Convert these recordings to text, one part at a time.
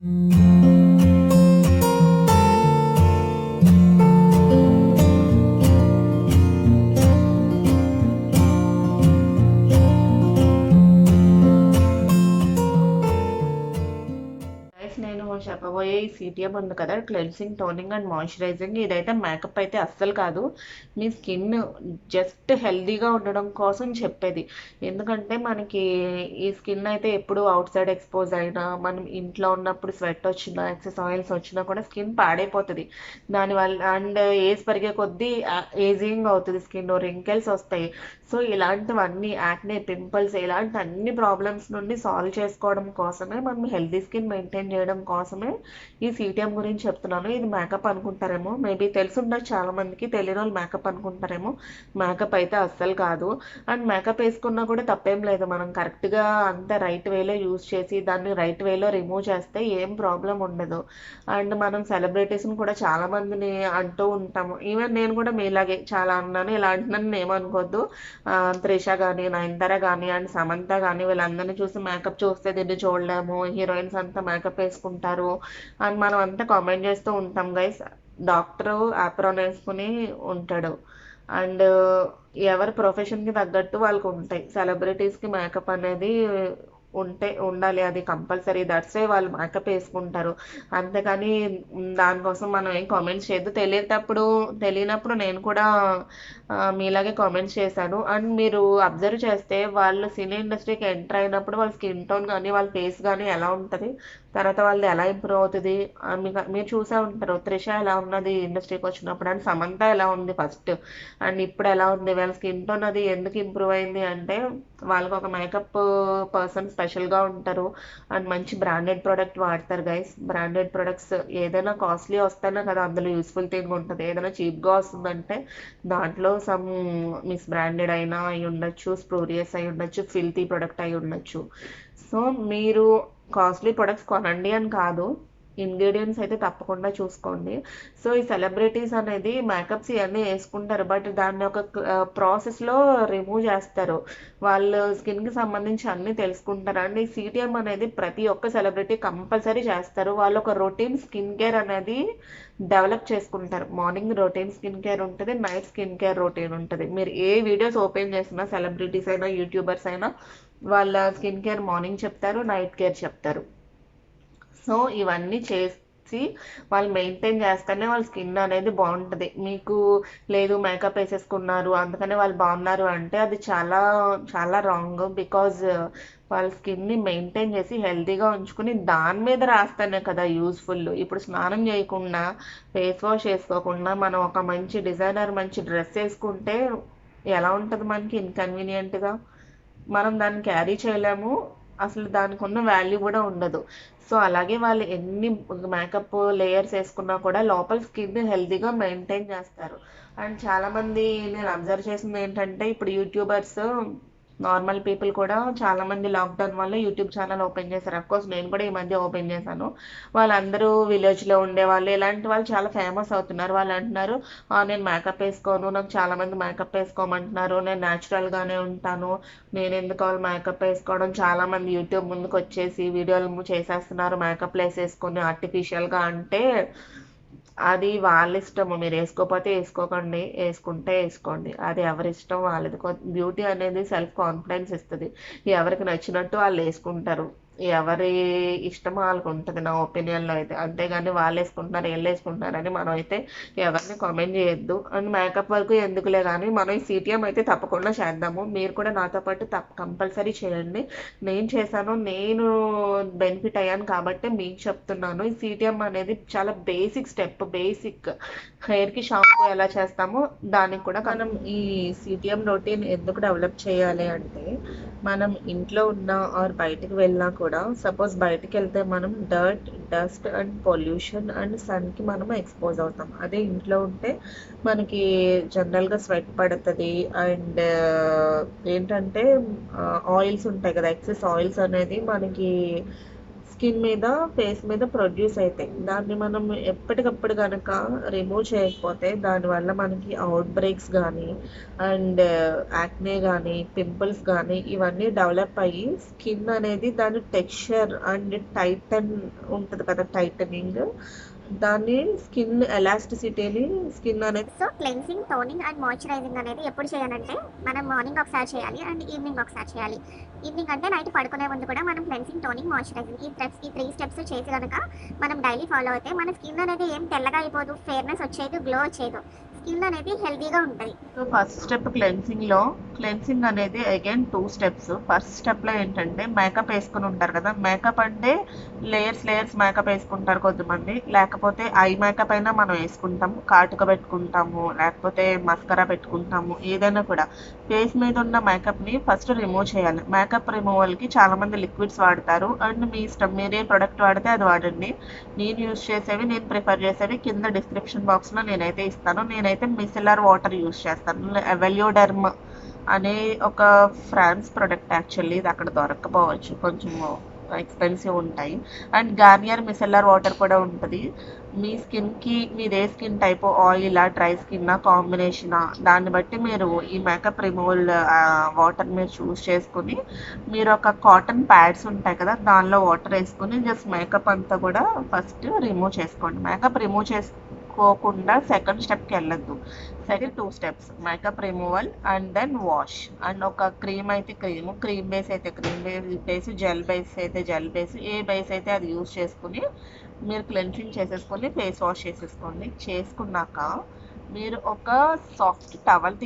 నేను చెప్పబోయే ఈ సిటిఎం ఉంది కదా, క్లెన్సింగ్, టోనింగ్ అండ్ మాయిశ్చరైజింగ్, ఇదైతే మేకప్ అయితే అస్సలు కాదు. మీ స్కిన్ జస్ట్ హెల్దీగా ఉండడం కోసం చెప్పేది. ఎందుకంటే మనకి ఈ స్కిన్ అయితే ఎప్పుడు అవుట్ సైడ్ ఎక్స్పోజ్ అయినా, మనం ఇంట్లో ఉన్నప్పుడు స్వెట్ వచ్చినా, ఎక్సెస్ ఆయిల్స్ వచ్చినా కూడా స్కిన్ పాడైపోతుంది. దానివల్ల అండ్ ఏజ్ పెరిగే కొద్దీ ఏజింగ్ అవుతుంది, స్కిన్ రింకెల్స్ వస్తాయి. సో ఇలాంటివన్నీ యాక్నే, పింపుల్స్, ఇలాంటి అన్ని ప్రాబ్లమ్స్ నుండి సాల్వ్ చేసుకోవడం కోసమే, మనం హెల్దీ స్కిన్ మెయింటైన్ చేయడం కోసమే ఈ సిటిఎం గురించి చెప్తున్నాను. ఇది మేకప్ అనుకుంటారేమో, మేబీ తెలుసుండొచ్చు చాలా మందికి, తెలియని వాళ్ళు మేకప్ అనుకుంటారేమో. మేకప్ అయితే అస్సలు కాదు. అండ్ మేకప్ వేసుకున్నా కూడా తప్పేం లేదు. మనం కరెక్ట్గా అంత రైట్ వేలో యూజ్ చేసి దాన్ని రైట్ వేలో రిమూవ్ చేస్తే ఏం ప్రాబ్లం ఉండదు. అండ్ మనం సెలబ్రిటీస్ని కూడా చాలా మందిని అంటూ ఉంటాము. ఈవెన్ నేను కూడా మీలాగే చాలా అన్నాను, ఇలా అంటున్నాను ఏమనుకోవద్దు. త్రిష కానీ, నయనతార కానీ అండ్ సమంత కానీ, వీళ్ళందరినీ చూసి మేకప్ చూస్తే దీన్ని చూడలేము, హీరోయిన్స్ అంతా మేకప్ వేసుకుంటారు అని మనం అంతా కామెంట్ చేస్తూ ఉంటాం గైస్. డాక్టరు ఆప్రాన్ వేసుకుని ఉంటాడు. అండ్ ఎవరి ప్రొఫెషన్కి తగ్గట్టు వాళ్ళకు ఉంటాయి. సెలబ్రిటీస్కి మేకప్ అనేది ఉండాలి, అది కంపల్సరీ. దట్స్ వై వాళ్ళు మేకప్ వేసుకుంటారు. అంతేకాని దానికోసం మనం ఏం కామెంట్స్ చేయొద్దు. తెలియనప్పుడు నేను కూడా మీలాగే కామెంట్స్ చేశాను. అండ్ మీరు అబ్జర్వ్ చేస్తే వాళ్ళు సినీ ఇండస్ట్రీకి ఎంటర్ అయినప్పుడు వాళ్ళ స్కిన్ టోన్ కానీ, వాళ్ళ ఫేస్ కానీ ఎలా ఉంటుంది, తర్వాత వాళ్ళది ఎలా ఇంప్రూవ్ అవుతుంది, మీరు చూసే ఉంటారు. త్రిష ఎలా ఉన్నది ఇండస్ట్రీకి వచ్చినప్పుడు, అండ్ సమంత ఎలా ఉంది ఫస్ట్, అండ్ ఇప్పుడు ఎలా ఉంది. వాళ్ళ స్కిన్ టోన్ అది ఎందుకు ఇంప్రూవ్ అయింది అంటే, వాళ్ళకి ఒక మేకప్ పర్సన్ స్పెషల్గా ఉంటారు. అండ్ మంచి బ్రాండెడ్ ప్రోడక్ట్ వాడతారు గైస్. బ్రాండెడ్ ప్రొడక్ట్స్ ఏదైనా కాస్ట్లీ వస్తేనే కదా అందులో యూస్ఫుల్ థింగ్ ఉంటుంది. ఏదైనా చీప్గా వస్తుందంటే దాంట్లో సమ్ మిస్ బ్రాండెడ్ అయినా అయి ఉండొచ్చు, స్ప్రూరియస్ అయి ఉండొచ్చు, ఫిల్తీ ప్రొడక్ట్ అయి ఉండొచ్చు. సో మీరు కాస్ట్లీ ప్రొడక్ట్స్ కొనండి అని కాదు, ఇంగ్రీడియంట్స్ అయితే తప్పకుండా చూసుకోండి. సో ఈ సెలబ్రిటీస్ అనేది మేకప్స్ ఇవన్నీ వేసుకుంటారు, బట్ దాన్ని ఒక ప్రాసెస్లో రిమూవ్ చేస్తారు. వాళ్ళు స్కిన్కి సంబంధించి అన్నీ తెలుసుకుంటారు. అండ్ ఈ సిటిఎం అనేది ప్రతి ఒక్క సెలబ్రిటీ కంపల్సరీ చేస్తారు. వాళ్ళు ఒక రొటీన్ స్కిన్ కేర్ అనేది డెవలప్ చేసుకుంటారు. మార్నింగ్ రొటీన్ స్కిన్ కేర్ ఉంటుంది, నైట్ స్కిన్ కేర్ రొటీన్ ఉంటుంది. మీరు ఏ వీడియోస్ ఓపెన్ చేసినా, సెలబ్రిటీస్ అయినా, యూట్యూబర్స్ అయినా, వాళ్ళ స్కిన్ కేర్ మార్నింగ్ చెప్తారు, నైట్ కేర్ చెప్తారు. సో ఇవన్నీ చేసి వాళ్ళు మెయింటైన్ చేస్తేనే వాళ్ళ స్కిన్ అనేది బాగుంటుంది. మీకు లేదు మేకప్ వేసేసుకున్నారు అందుకనే వాళ్ళు బాగున్నారు అంటే అది చాలా చాలా రాంగ్. బికాజ్ వాళ్ళ స్కిన్ని మెయింటైన్ చేసి హెల్తీగా ఉంచుకుని దాని మీద రాస్తేనే కదా యూస్ఫుల్. ఇప్పుడు స్నానం చేయకుండా, ఫేస్ వాష్ వేసుకోకుండా మనం ఒక మంచి డిజైనర్ మంచి డ్రెస్ వేసుకుంటే ఎలా ఉంటుంది మనకి? ఇన్కన్వీనియంట్గా మనం దాన్ని క్యారీ చేయలేము, అసలు దానికి ఉన్న వాల్యూ కూడా ఉండదు. సో అలాగే వాళ్ళు ఎన్ని మేకప్ లేయర్స్ వేసుకున్నా కూడా లోపల స్కిన్ హెల్తీగా మెయింటైన్ చేస్తారు. అండ్ చాలామంది నేను అబ్జర్వ్ చేసింది ఏంటంటే, ఇప్పుడు యూట్యూబర్స్, నార్మల్ పీపుల్ కూడా చాలామంది లాక్డౌన్ వల్ల యూట్యూబ్ ఛానల్ ఓపెన్ చేశారు. అఫ్కోర్స్ నేను కూడా ఈ మధ్య ఓపెన్ చేశాను. వాళ్ళందరూ విలేజ్లో ఉండేవాళ్ళు, ఇలాంటి వాళ్ళు చాలా ఫేమస్ అవుతున్నారు. వాళ్ళు అంటున్నారు, నేను మేకప్ వేసుకోను, నాకు చాలామంది మేకప్ వేసుకోమంటున్నారు, నేను న్యాచురల్గానే ఉంటాను, నేను ఎందుకు వాళ్ళు మేకప్ వేసుకోవడం. చాలామంది యూట్యూబ్ ముందుకు వచ్చేసి వీడియోలు చేసేస్తున్నారు మేకప్లు వేసేసుకొని ఆర్టిఫిషియల్గా. అంటే అది వాళ్ళ ఇష్టము. మీరు వేసుకోకపోతే వేసుకోకండి, వేసుకుంటే వేసుకోండి, అది ఎవరి ఇష్టం వాళ్ళది. బ్యూటీ అనేది సెల్ఫ్ కాన్ఫిడెన్స్ ఇస్తుంది. ఎవరికి నచ్చినట్టు వాళ్ళు వేసుకుంటారు, ఎవరి ఇష్టం వాళ్ళకు ఉంటుంది నా ఒపీనియన్లో అయితే. అంతేగాని వాళ్ళు వేసుకుంటున్నారు వీళ్ళు వేసుకుంటున్నారని మనం అయితే ఎవరిని కామెంట్ చేయొద్దు. అండ్ మేకప్ వరకు ఎందుకులే కానీ మనం ఈ సిటిఎం అయితే తప్పకుండా చేద్దాము. మీరు కూడా నాతో పాటు కంపల్సరీ చేయండి. నేను చేశాను, నేను బెనిఫిట్ అయ్యాను కాబట్టి మీకు చెప్తున్నాను. ఈ సిటిఎం అనేది చాలా బేసిక్ స్టెప్. బేసిక్ హెయిర్కి షాంపూ ఎలా చేస్తామో దానికి కూడా మనం ఈ సిటిఎం రొటీన్ ఎందుకు డెవలప్ చేయాలి అంటే, మనం ఇంట్లో ఉన్న ఆర్ బయటకు వెళ్ళినా కూడా, సపోజ్ బయటకు వెళ్తే మనం డస్ట్ అండ్ పొల్యూషన్ అండ్ సన్కి మనం ఎక్స్పోజ్ అవుతాం. అదే ఇంట్లో ఉంటే మనకి జనరల్గా స్వెట్ పడుతుంది. అండ్ ఏంటంటే ఆయిల్స్ ఉంటాయి కదా, ఎక్సెస్ ఆయిల్స్ అనేది మనకి స్కిన్ మీద ఫేస్ మీద ప్రొడ్యూస్ అవుతాయి. దాన్ని మనం ఎప్పటికప్పుడు కనుక రిమూవ్ చేయకపోతే దానివల్ల మనకి అవుట్ బ్రేక్స్ కానీ అండ్ యాక్నే కానీ పింపుల్స్ కానీ ఇవన్నీ డెవలప్ అయ్యి స్కిన్ అనేది దాని టెక్స్చర్ అండ్ టైటన్ ఉంటుంది కదా, టైటనింగ్, దాన్ని స్కిన్ ఎలాస్టిసిటీని స్కిన్ అనేది. So cleansing, toning and moisturising అనేది ఎప్పుడు చేయాలంటే మనం మార్నింగ్ ఒకసారి చేయాలి అండ్ ఈవినింగ్ ఒకసారి చేయాలి. ఈవినింగ్ అంటే నైట్ పడుకునే ముందు కూడా మనం క్లెన్సింగ్, టోనింగ్, మాయిశ్చరైజింగ్ ఈ 3 స్టెప్స్ చేసి కనుక మనం డైలీ ఫాలో అయితే మన స్కిన్ అనేది ఏం తెల్లగా అయిపోదు, ఫేర్నెస్ వచ్చేది, గ్లో వచ్చేది, స్కిన్ అనేది హెల్తీగా ఉంటుంది. సో ఫస్ట్ స్టెప్ క్లెన్సింగ్ అనేది అగైన్ 2 స్టెప్స్. ఫస్ట్ స్టెప్లో ఏంటంటే మేకప్ వేసుకుని ఉంటారు కదా, మేకప్ అంటే లేయర్స్ మేకప్ వేసుకుంటారు కొంతమంది, లేకపోతే ఐ మేకప్ అయినా మనం వేసుకుంటాము, కాటుక పెట్టుకుంటాము, లేకపోతే మస్కరా పెట్టుకుంటాము, ఏదైనా కూడా ఫేస్ మీద ఉన్న మేకప్ని ఫస్ట్ రిమూవ్ చేయాలి. మేకప్ రిమూవల్కి చాలామంది లిక్విడ్స్ వాడతారు అండ్ మీ ఇష్టం, మీరే ప్రొడక్ట్ వాడితే అది వాడండి. నేను ప్రిఫర్ చేసేవి కింద డిస్క్రిప్షన్ బాక్స్లో నేనైతే ఇస్తాను. నేనైతే మిసెల్లర్ వాటర్ యూస్ చేస్తాను. వెల్యోడర్మ్ అనే ఒక ఫ్రాన్స్ ప్రొడక్ట్, యాక్చువల్లీ ఇది అక్కడ దొరకపోవచ్చు, కొంచెం ఎక్స్పెన్సివ్ ఉంటాయి. అండ్ గార్నియర్ మిసెల్లర్ వాటర్ కూడా ఉంటుంది. మీ స్కిన్కి మీదే స్కిన్ టైప్, ఆయిలా డ్రై స్కిన్నా కాంబినేషనా, దాన్ని బట్టి మీరు ఈ మేకప్ రిమూవల్ వాటర్ మీరు చూస్ చేసుకుని మీరు ఒక కాటన్ ప్యాడ్స్ ఉంటాయి కదా, దానిలో వాటర్ వేసుకుని జస్ట్ మేకప్ అంతా కూడా ఫస్ట్ రిమూవ్ చేసుకోండి. మేకప్ రిమూవ్ చేసుకోకుండా సెకండ్ స్టెప్కి వెళ్ళొద్దు. Second 2 steps makeup removal and then wash. And ఒక క్రీమ్ అయితే క్రీమ్ బేస్ అయితే క్రీమ్ బేస్, జెల్ బేస్ అయితే జెల్ బేస్, ఏ బేస్ అయితే అది యూస్ చేసుకుని మీరు క్లెన్సింగ్ చేసేసుకొని ఫేస్ వాష్ చేసేసుకోండి. చేసుకున్నాక మీరు ఒక సాఫ్ట్ టవల్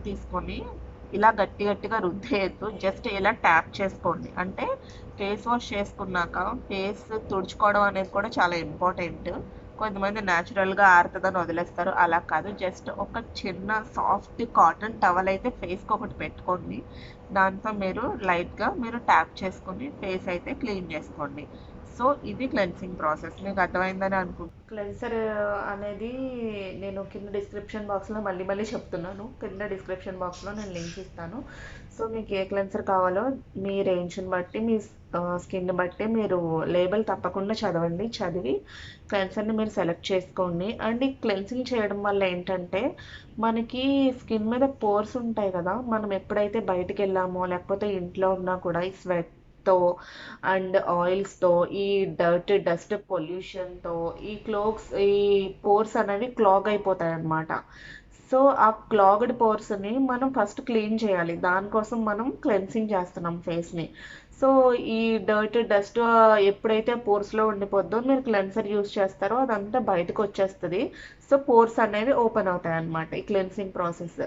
తీసుకొని ఇలా గట్టిగా రుద్దేయద్దు, జస్ట్ ఇలా ట్యాప్ చేసుకోండి. అంటే ఫేస్ వాష్ చేసుకున్నాక ఫేస్ తుడుచుకోవడం అనేది కూడా చాలా ఇంపార్టెంట్. కొంతమంది న్యాచురల్గా ఆరుతుందని వదిలేస్తారు, అలా కాదు. జస్ట్ ఒక చిన్న సాఫ్ట్ కాటన్ టవల్ అయితే ఫేస్కి ఒకటి పెట్టుకోండి, దాంతో మీరు లైట్గా మీరు ట్యాప్ చేసుకొని ఫేస్ అయితే క్లీన్ చేసుకోండి. సో ఇది క్లెన్సింగ్ ప్రాసెస్. మీకు అర్థమైందని అనుకుంటున్నాను. క్లెన్సర్ అనేది నేను కింద డిస్క్రిప్షన్ బాక్స్లో మళ్ళీ చెప్తున్నాను. కింద డిస్క్రిప్షన్ బాక్స్లో నేను లింక్ ఇస్తాను. సో మీకు ఏ క్లెన్సర్ కావాలో మీ రేంజ్ని బట్టి, మీ స్కిన్ బట్టి మీరు లేబుల్ తప్పకుండా చదివి క్లెన్సర్ని మీరు సెలెక్ట్ చేసుకోండి. అండ్ ఈ క్లెన్సింగ్ చేయడం వల్ల ఏంటంటే మనకి స్కిన్ మీద పోర్స్ ఉంటాయి కదా, మనం ఎప్పుడైతే బయటికి వెళ్ళామో లేకపోతే ఇంట్లో ఉన్నా కూడా ఈ స్వెట్తో అండ్ ఆయిల్స్తో, ఈ డస్ట్ పొల్యూషన్తో ఈ పోర్స్ అనేవి క్లాగ్ అయిపోతాయి అన్నమాట. సో ఆ క్లాగ్డ్ పోర్స్ని మనం ఫస్ట్ క్లీన్ చేయాలి. దానికోసం మనం క్లెన్సింగ్ చేస్తున్నాం ఫేస్ని. సో ఈ డస్ట్ ఎప్పుడైతే పోర్స్లో ఉండిపోద్దో మీరు క్లెన్సర్ యూస్ చేస్తారో అదంతా బయటకు వచ్చేస్తుంది. సో పోర్స్ అనేవి ఓపెన్ అవుతాయి అన్నమాట ఈ క్లెన్సింగ్ ప్రాసెస్.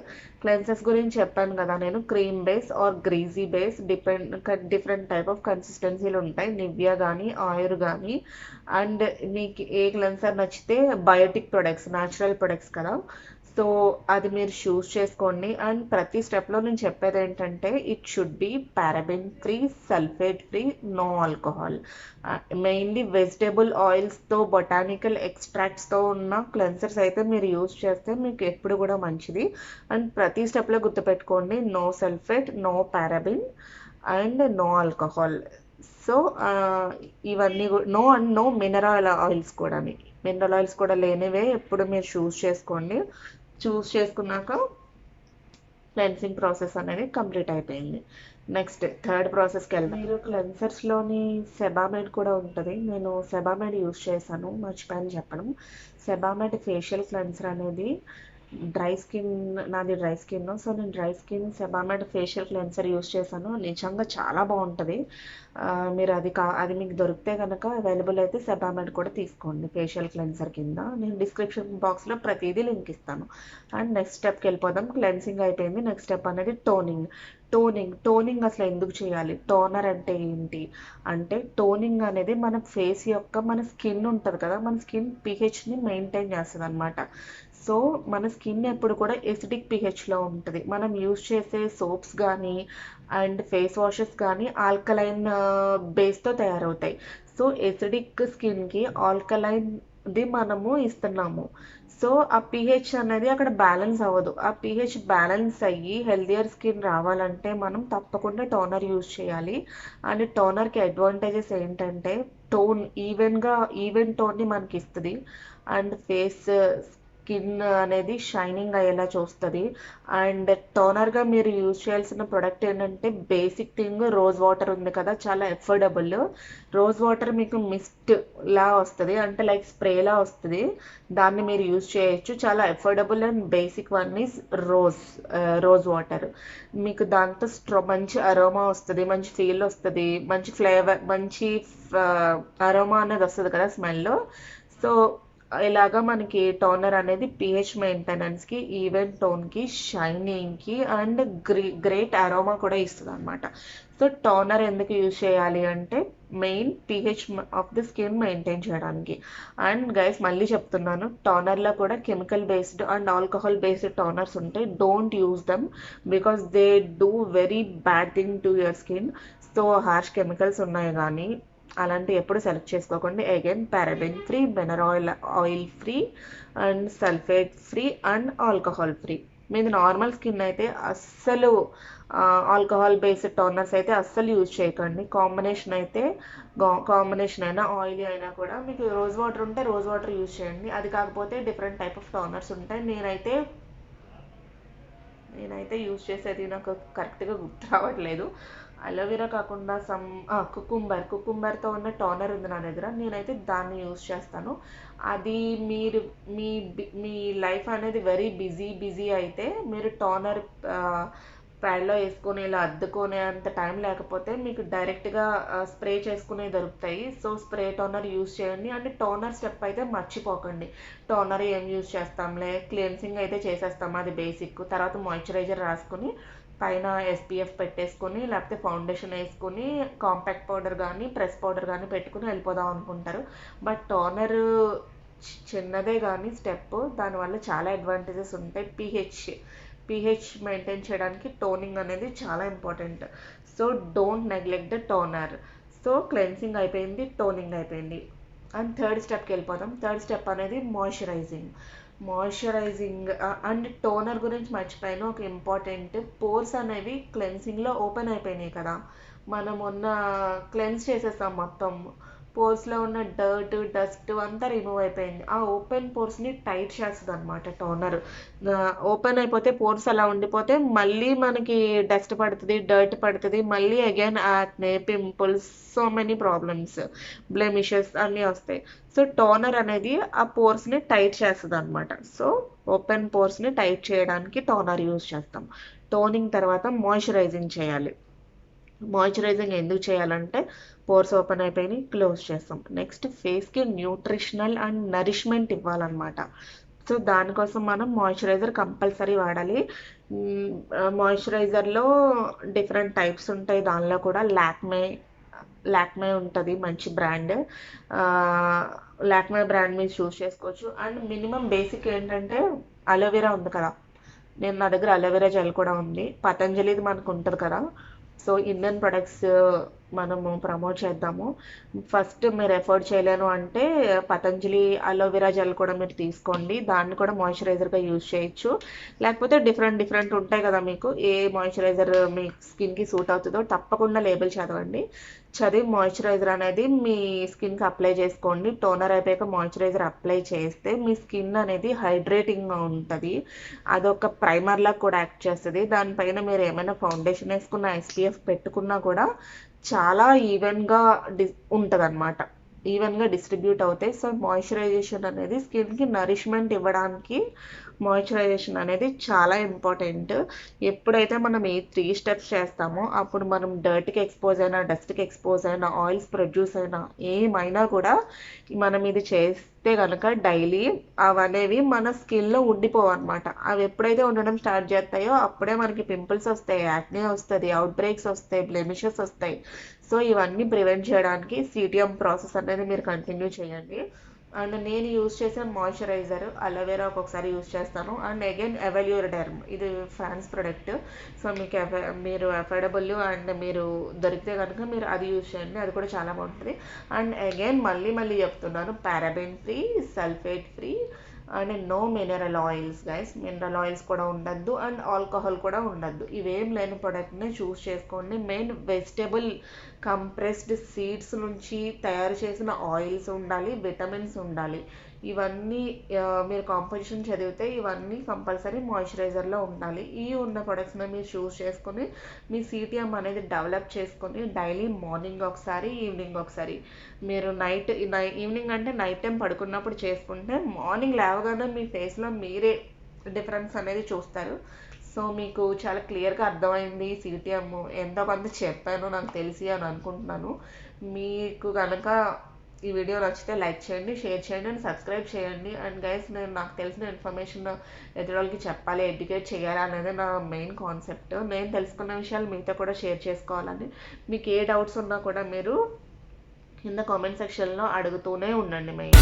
క్లెన్సర్స్ గురించి చెప్పాను కదా నేను, cream base or greasy base, different type of కన్సిస్టెన్సీలు ఉంటాయి, నివ్యా కానీ ఆయుర్ కానీ. అండ్ మీకు ఏ క్లెన్సర్ నచ్చితే బయోటిక్ ప్రొడక్ట్స్, న్యాచురల్ ప్రొడక్ట్స్ కదా, సో అది మీరు చూస్ చేసుకోండి. అండ్ ప్రతి స్టెప్లో నేను చెప్పేది ఏంటంటే it should be paraben free, sulphate free, no alcohol. Mainly vegetable ఆయిల్స్తో, బొటానికల్ ఎక్స్ట్రాక్ట్స్తో ఉన్న క్లెన్సర్స్ అయితే మీరు యూస్ చేస్తే మీకు ఎప్పుడు కూడా మంచిది. అండ్ ప్రతి స్టెప్లో గుర్తుపెట్టుకోండి, no sulphate, no paraben and no alcohol. So ఇవన్నీ నో మినరల్ ఆయిల్స్ కూడా, మినరల్ ఆయిల్స్ కూడా లేనివే ఎప్పుడు మీరు చూస్ చేసుకోండి. చూస్ చేసుకున్నాక క్లెన్సింగ్ ప్రాసెస్ అనేది కంప్లీట్ అయిపోయింది. నెక్స్ట్ థర్డ్ ప్రాసెస్కి వెళ్దాం. మీరు క్లెన్సర్స్లోని సెబామెడ్ కూడా ఉంటుంది. నేను సెబామెడ్ యూస్ చేశాను, మర్చిపోయాను చెప్పడం. సెబామెడ్ ఫేషియల్ క్లెన్సర్ అనేది నాది డ్రై స్కిన్, సో నేను dry skin Sebamed facial cleanser use చేశాను. నిజంగా చాలా బాగుంటుంది. మీరు అది మీకు దొరికితే కనుక అవైలబుల్ అయితే సెబామెడ్ కూడా తీసుకోండి ఫేషియల్ క్లెన్సర్ కింద. నేను డిస్క్రిప్షన్ బాక్స్లో ప్రతిదీ లింక్ ఇస్తాను. అండ్ నెక్స్ట్ స్టెప్కి వెళ్ళిపోదాం. క్లెన్సింగ్ అయిపోయింది. నెక్స్ట్ స్టెప్ అనేది టోనింగ్ అసలు ఎందుకు చేయాలి, టోనర్ అంటే ఏంటి అంటే, టోనింగ్ అనేది మన స్కిన్ ఉంటుంది కదా, మన స్కిన్ పిహెచ్ని మెయింటైన్ చేస్తుంది అనమాట. సో మన స్కిన్ ఎప్పుడు కూడా ఎసిడిక్ పిహెచ్లో ఉంటుంది. మనం యూజ్ చేసే సోప్స్ కానీ అండ్ ఫేస్ వాషెస్ కానీ ఆల్కలైన్ బేస్తో తయారవుతాయి. సో ఎసిడిక్ స్కిన్కి ఆల్కలైన్ ది మనము ఇస్తున్నాము. సో ఆ pH అనేది అక్కడ బ్యాలెన్స్ అవ్వదు. ఆ pH బ్యాలెన్స్ అయ్యి హెల్దియర్ స్కిన్ రావాలంటే మనం తప్పకుండా టోనర్ యూజ్ చేయాలి. అండ్ టోనర్కి అడ్వాంటేజెస్ ఏంటంటే ఈవెన్ టోన్ని మనకి ఇస్తుంది. అండ్ ఫేస్ స్కిన్ అనేది షైనింగ్ అయ్యేలా చూస్తుంది. అండ్ టోనర్గా మీరు యూజ్ చేయాల్సిన ప్రొడక్ట్ ఏంటంటే బేసిక్ థింగ్ రోజ్ వాటర్ ఉంది కదా, చాలా ఎఫోర్డబుల్. రోజ్ వాటర్ మీకు మిస్ట్ లా వస్తుంది, అంటే లైక్ స్ప్రేలా వస్తుంది. దాన్ని మీరు యూజ్ చేయొచ్చు. చాలా affordable and basic one is rose water. మీకు దాంతో మంచి అరోమా వస్తుంది, మంచి ఫీల్ వస్తుంది, మంచి ఫ్లేవర్, మంచి అరోమా అనేది వస్తుంది కదా స్మెల్. సో ఇలాగా మనకి టోనర్ అనేది pH మెయింటెనెన్స్కి, ఈవెన్ టోన్కి, షైనింగ్కి అండ్ గ్రేట్ అరోమా కూడా ఇస్తుంది అనమాట. సో టోనర్ ఎందుకు యూజ్ చేయాలి అంటే main pH of the skin maintain చేయడానికి. అండ్ గైస్ మళ్ళీ చెప్తున్నాను, టోనర్లో కూడా chemical based and alcohol based toners ఉంటాయి. Don't use them because they do very bad thing to your skin. So harsh chemicals ఉన్నాయి కానీ అలాంటి ఎప్పుడు సెలెక్ట్ చేసుకోకండి. Again paraben free, oil free and sulphate free and alcohol free. మీది normal skin అయితే అస్సలు alcohol based toners అయితే అస్సలు యూజ్ చేయకండి. కాంబినేషన్ అయినా ఆయిలీ అయినా కూడా మీకు రోజ్ వాటర్ ఉంటే రోజ్ వాటర్ యూజ్ చేయండి. అది కాకపోతే డిఫరెంట్ టైప్ ఆఫ్ టోనర్స్ ఉంటాయి. నేనైతే యూజ్ చేసేది నాకు కరెక్ట్గా గుర్తు రావట్లేదు. అలోవెరా కాకుండా కుకుంబర్తో ఉన్న టోనర్ ఉంది నా దగ్గర. నేనైతే దాన్ని యూజ్ చేస్తాను. అది మీరు మీ లైఫ్ అనేది వెరీ బిజీ అయితే మీరు టోనర్ ప్యాడ్లో వేసుకొని ఇలా అద్దుకునే అంత టైం లేకపోతే మీకు డైరెక్ట్గా స్ప్రే చేసుకునే దొరుకుతాయి. సో స్ప్రే టోనర్ యూజ్ చేయండి. అండ్ టోనర్ స్టెప్ అయితే మర్చిపోకండి. టోనర్ ఏం యూజ్ చేస్తాంలే, క్లెన్సింగ్ అయితే చేసేస్తాం, అది బేసిక్. తర్వాత మాయిశ్చరైజర్ రాసుకొని పైన SPF పెట్టేసుకొని లేకపోతే ఫౌండేషన్ వేసుకొని కాంపాక్ట్ పౌడర్ కానీ ప్రెస్ పౌడర్ కానీ పెట్టుకుని వెళ్ళిపోదాం అనుకుంటారు. బట్ టోనర్ చిన్నదే కానీ స్టెప్, దానివల్ల చాలా అడ్వాంటేజెస్ ఉంటాయి. pH మెయింటైన్ చేయడానికి టోనింగ్ అనేది చాలా important. So don't neglect the toner. So cleansing అయిపోయింది, టోనింగ్ అయిపోయింది. అండ్ థర్డ్ స్టెప్కి వెళ్ళిపోదాం. థర్డ్ స్టెప్ అనేది మాయిశ్చరైజింగ్ అండ్ టోనర్ గురించి మర్చిపోయాను. ఒక ఇంపార్టెంట్, పోర్స్ అనేవి క్లెన్సింగ్లో ఓపెన్ అయిపోయినాయి కదా, మనం క్లెన్స్ చేసేస్తాం మొత్తం. పోర్స్లో ఉన్న డస్ట్ అంతా రిమూవ్ అయిపోయింది. ఆ ఓపెన్ పోర్స్ని టైట్ చేస్తుంది అనమాట టోనర్. ఓపెన్ అయిపోతే పోర్స్ అలా ఉండిపోతే మళ్ళీ మనకి డస్ట్ పడుతుంది, డర్ట్ పడుతుంది, మళ్ళీ again acne, pimples, so many problems, blemishes అన్నీ వస్తాయి. సో టోనర్ అనేది ఆ పోర్స్ని టైట్ చేస్తుంది అనమాట. సో ఓపెన్ పోర్స్ని టైట్ చేయడానికి టోనర్ యూజ్ చేస్తాం. టోనింగ్ తర్వాత మాయిశ్చరైజింగ్ చేయాలి. మాయిశ్చరైజింగ్ ఎందుకు చేయాలంటే పోర్స్ ఓపెన్ అయిపోయి క్లోజ్ చేస్తాం. నెక్స్ట్ ఫేస్కి న్యూట్రిషనల్ అండ్ నరిష్మెంట్ ఇవ్వాలన్నమాట. సో దానికోసం మనం మాయిశ్చరైజర్ కంపల్సరీ వాడాలి. మాయిశ్చరైజర్లో డిఫరెంట్ టైప్స్ ఉంటాయి. దానిలో కూడా లాక్మే ఉంటుంది, మంచి బ్రాండ్. లాక్మే బ్రాండ్ మీరు చూస్ చేసుకోవచ్చు. అండ్ మినిమం బేసిక్ ఏంటంటే అలోవెరా ఉంది కదా, నా దగ్గర అలోవెరా జెల్ కూడా ఉంది. పతంజలిది మనకు ఉంటుంది కదా. సో ఇండియన్ ప్రొడక్ట్స్ మనము ప్రమోట్ చేద్దాము. ఫస్ట్ మీరు ఎఫోర్డ్ చేయలేను అంటే పతంజలి అలోవెరా జెల్ కూడా మీరు తీసుకోండి. దాన్ని కూడా మాయిశ్చరైజర్గా యూజ్ చేయొచ్చు. లేకపోతే డిఫరెంట్ ఉంటాయి కదా, మీకు ఏ మాయిశ్చరైజర్ మీ స్కిన్కి సూట్ అవుతుందో తప్పకుండా లేబుల్ చదివి మాయిశ్చరైజర్ అనేది మీ స్కిన్కి అప్లై చేసుకోండి. టోనర్ అయిపోయాక మాయిశ్చరైజర్ అప్లై చేస్తే మీ స్కిన్ అనేది హైడ్రేటింగ్గా ఉంటుంది. అదొక ప్రైమర్లా కూడా యాక్ట్ చేస్తుంది. దానిపైన మీరు ఏమైనా ఫౌండేషన్ వేసుకున్న, SPF పెట్టుకున్నా కూడా చాలా ఈవెన్గా ఉంటుంది అనమాట, ఈవెన్గా డిస్ట్రిబ్యూట్ అవుతాయి. సో మాయిశ్చరైజేషన్ అనేది స్కిన్కి నరిష్మెంట్ ఇవ్వడానికి మాయిశ్చరైజేషన్ అనేది చాలా ఇంపార్టెంట్. ఎప్పుడైతే మనం ఈ 3 స్టెప్స్ చేస్తామో అప్పుడు మనం డర్ట్కి ఎక్స్పోజ్ అయినా, డస్ట్కి ఎక్స్పోజ్ అయినా, ఆయిల్స్ ప్రొడ్యూస్ అయినా, ఏమైనా కూడా మనం ఇది చేస్తే కనుక డైలీ అవనేవి మన స్కిన్లో ఉండిపోవన్నమాట. అవి ఎప్పుడైతే ఉండడం స్టార్ట్ చేస్తాయో అప్పుడే మనకి పింపుల్స్ వస్తాయి, యాక్నే వస్తుంది, అవుట్ బ్రేక్స్ వస్తాయి, బ్లెమిషెస్ వస్తాయి. సో ఇవన్నీ ప్రివెంట్ చేయడానికి CTM ప్రాసెస్ అనేది మీరు కంటిన్యూ చేయండి. అండ్ నేను యూజ్ చేసిన మాయిశ్చరైజర్ అలోవెరా ఒక్కొక్కసారి యూజ్ చేస్తాను. అండ్ అగైన్ ఎవల్యూర్ డెర్మ్, ఇది ఫ్రాన్స్ ప్రొడక్ట్. సో మీకు మీరు అఫోర్డబుల్ అండ్ మీరు దొరికితే కనుక మీరు అది యూజ్ చేయండి, అది కూడా చాలా బాగుంటుంది. అండ్ అగైన్ మళ్ళీ చెప్తున్నాను, paraben free, sulphate free and no mineral oils guys. Mineral oils కూడా ఉండద్దు అండ్ ఆల్కహాల్ కూడా ఉండద్దు. ఇవేం లేని ప్రోడక్ట్ని చూస్ చేసుకోండి. మెయిన్ వెజిటేబుల్ కంప్రెస్డ్ సీడ్స్ నుంచి తయారు చేసిన ఆయిల్స్ ఉండాలి, విటమిన్స్ ఉండాలి. ఇవన్నీ మీరు కాంపోజిషన్ చదివితే ఇవన్నీ కంపల్సరీ మాయిశ్చరైజర్లో ఉండాలి. ఈ ఉన్న ప్రొడక్ట్స్ని మీరు చూస్ చేసుకొని మీ సిటిఎం అనేది డెవలప్ చేసుకొని డైలీ మార్నింగ్ ఒకసారి, ఈవినింగ్ ఒకసారి, మీరు ఈవినింగ్ అంటే నైట్ టైం పడుకున్నప్పుడు చేసుకుంటే మార్నింగ్ లేవగానే మీ ఫేస్లో మీరే డిఫరెన్స్ అనేది చూస్తారు. సో మీకు చాలా క్లియర్గా అర్థమైంది. సిటిఎం ఎంతో కొంత చెప్పాను నాకు తెలిసి అని అనుకుంటున్నాను. మీకు కనుక ఈ వీడియో నచ్చితే లైక్ చేయండి, షేర్ చేయండి అండ్ సబ్స్క్రైబ్ చేయండి. అండ్ గైస్, నేను నాకు తెలిసిన ఇన్ఫర్మేషన్ ఎదురోళ్ళకి చెప్పాలి, ఎడ్యుకేట్ చేయాలి అనేది నా మెయిన్ కాన్సెప్ట్. నేను తెలుసుకున్న విషయాలు మీతో కూడా షేర్ చేసుకోవాలని. మీకు ఏ డౌట్స్ ఉన్నా కూడా మీరు కింద కామెంట్ సెక్షన్లో అడుగుతూనే ఉండండి మెయిన్.